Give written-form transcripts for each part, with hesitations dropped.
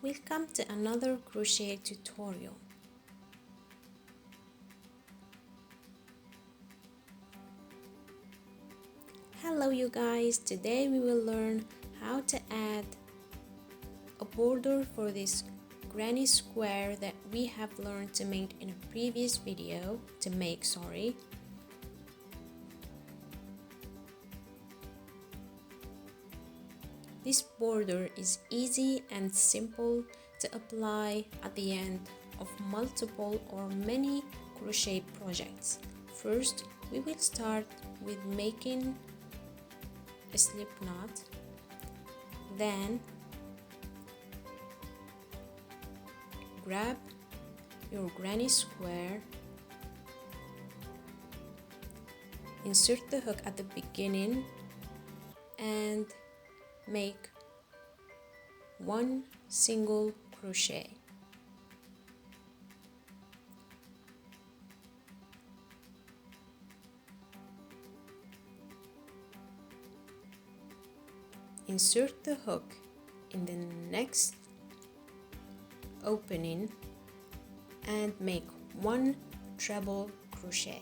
Welcome to another crochet tutorial. Hello you guys, today we will learn how to add a border for this granny square that we have learned to make in a previous video, This border is easy and simple to apply at the end of multiple or many crochet projects. First, we will start with making a slip knot. Then, grab your granny square, insert the hook at the beginning and make one single crochet. Insert the hook in the next opening and make one treble crochet.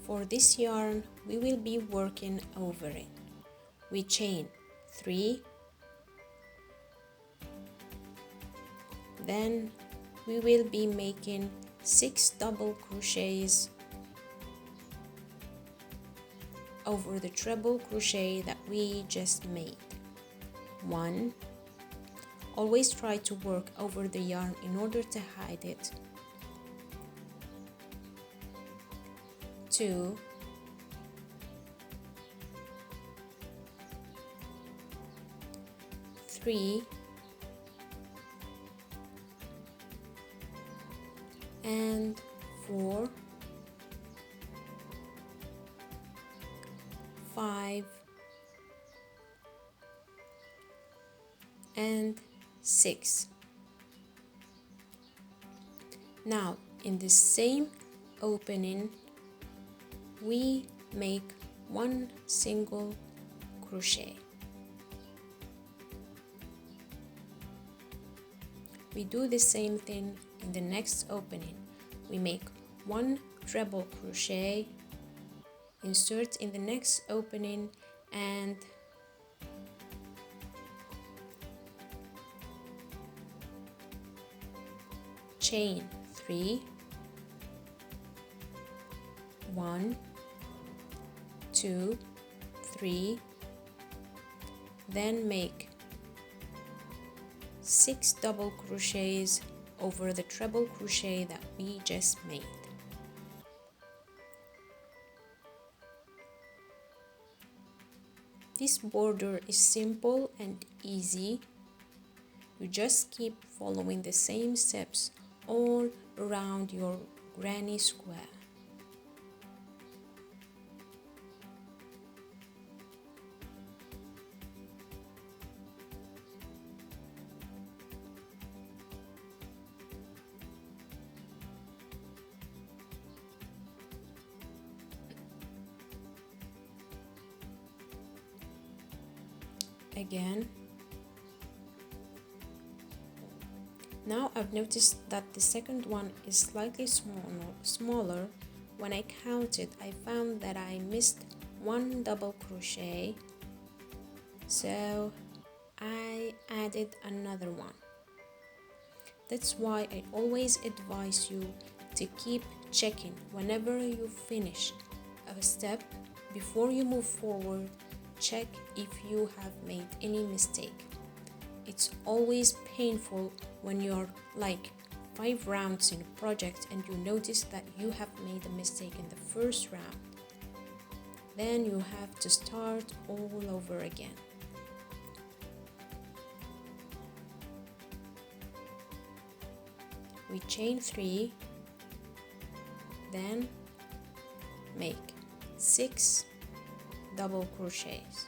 For this yarn, we will be working over it. We chain 3, then we will be making 6 double crochets over the treble crochet that we just made. 1. Always try to work over the yarn in order to hide it. 2, 3, and 4, 5, and 6. Now, in the same opening, we make one single crochet. We do the same thing in the next opening. We make one treble crochet, insert in the next opening and chain 3, 1, 2, 3, then make 6 double crochets over the treble crochet that we just made. This border is simple and easy. You just keep following the same steps all around your granny square. Again. Now I've noticed that the second one is slightly smaller. When I counted, I found that I missed one double crochet, so I added another one. That's why I always advise you to keep checking whenever you finish a step before you move forward. Check if you have made any mistake. It's always painful when you're like 5 rounds in a project and you notice that you have made a mistake in the first round. Then you have to start all over again. We chain 3, then make 6 double crochets.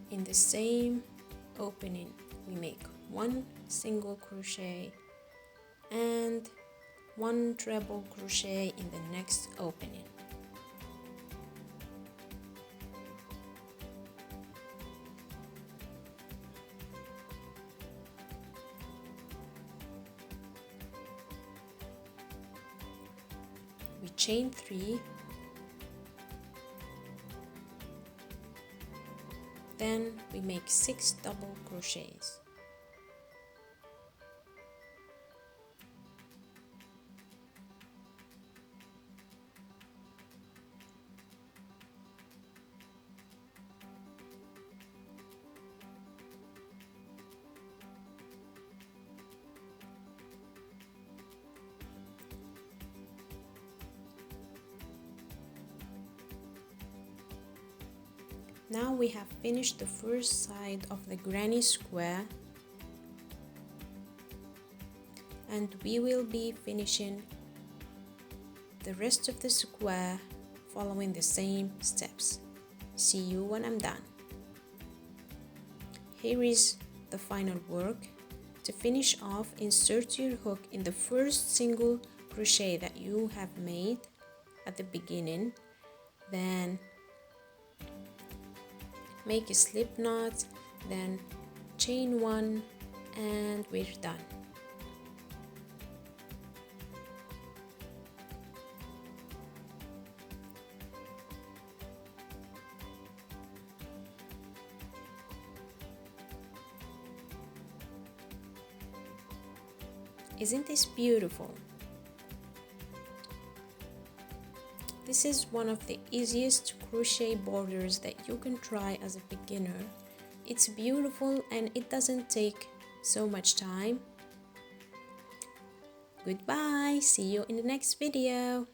In the same opening, we make 1 single crochet and 1 treble crochet in the next opening. We chain 3, then we make 6 double crochets. Now we have finished the first side of the granny square, and we will be finishing the rest of the square following the same steps. See you when I'm done. Here is the final work. To finish off, insert your hook in the first single crochet that you have made at the beginning, then make a slip knot, then chain 1, and we're done. Isn't this beautiful? This is one of the easiest crochet borders that you can try as a beginner. It's beautiful and it doesn't take so much time. Goodbye, see you in the next video.